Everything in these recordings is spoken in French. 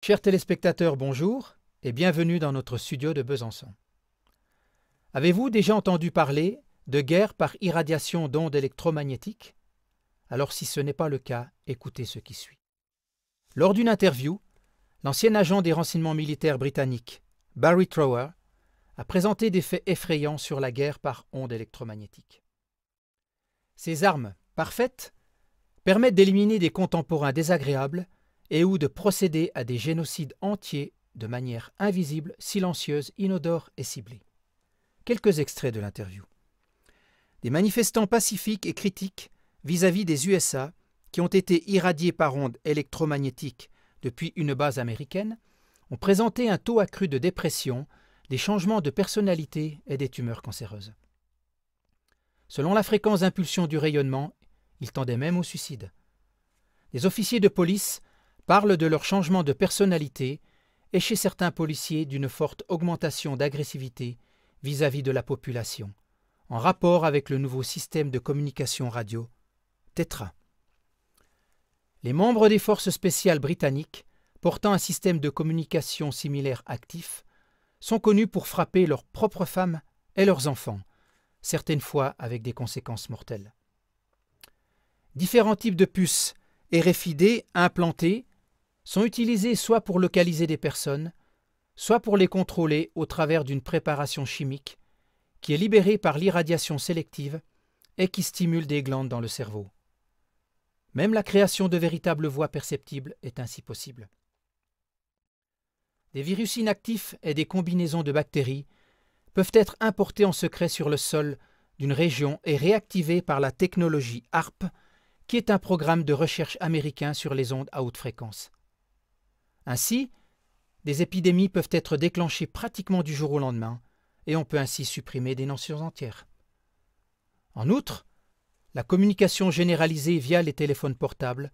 Chers téléspectateurs, bonjour et bienvenue dans notre studio de Besançon. Avez-vous déjà entendu parler de guerre par irradiation d'ondes électromagnétiques? Alors si ce n'est pas le cas, écoutez ce qui suit. Lors d'une interview, l'ancien agent des renseignements militaires britanniques, Barry Trower, a présenté des faits effrayants sur la guerre par ondes électromagnétiques. Ces armes, parfaites, permettent d'éliminer des contemporains désagréables et ou de procéder à des génocides entiers de manière invisible, silencieuse, inodore et ciblée. Quelques extraits de l'interview. Des manifestants pacifiques et critiques vis-à-vis des USA qui ont été irradiés par ondes électromagnétiques depuis une base américaine ont présenté un taux accru de dépression, des changements de personnalité et des tumeurs cancéreuses. Selon la fréquence d'impulsion du rayonnement, ils tendaient même au suicide. Les officiers de police parlent de leur changement de personnalité et chez certains policiers d'une forte augmentation d'agressivité vis-à-vis de la population, en rapport avec le nouveau système de communication radio, TETRA. Les membres des forces spéciales britanniques, portant un système de communication similaire actif, sont connus pour frapper leurs propres femmes et leurs enfants, certaines fois avec des conséquences mortelles. Différents types de puces RFID implantées sont utilisés soit pour localiser des personnes, soit pour les contrôler au travers d'une préparation chimique qui est libérée par l'irradiation sélective et qui stimule des glandes dans le cerveau. Même la création de véritables voix perceptibles est ainsi possible. Des virus inactifs et des combinaisons de bactéries peuvent être importés en secret sur le sol d'une région et réactivés par la technologie HAARP, qui est un programme de recherche américain sur les ondes à haute fréquence. Ainsi, des épidémies peuvent être déclenchées pratiquement du jour au lendemain et on peut ainsi supprimer des nations entières. En outre, la communication généralisée via les téléphones portables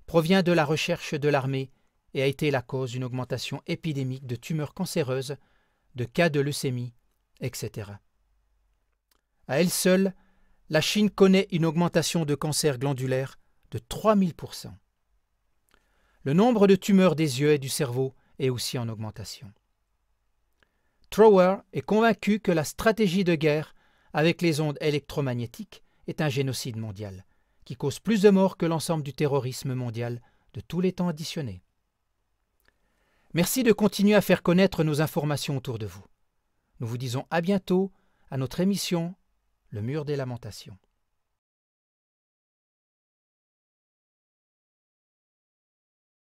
provient de la recherche de l'armée et a été la cause d'une augmentation épidémique de tumeurs cancéreuses, de cas de leucémie, etc. À elle seule, la Chine connaît une augmentation de cancer glandulaire de 3000%. Le nombre de tumeurs des yeux et du cerveau est aussi en augmentation. Trower est convaincu que la stratégie de guerre avec les ondes électromagnétiques est un génocide mondial, qui cause plus de morts que l'ensemble du terrorisme mondial de tous les temps additionnés. Merci de continuer à faire connaître nos informations autour de vous. Nous vous disons à bientôt à notre émission Le Mur des Lamentations.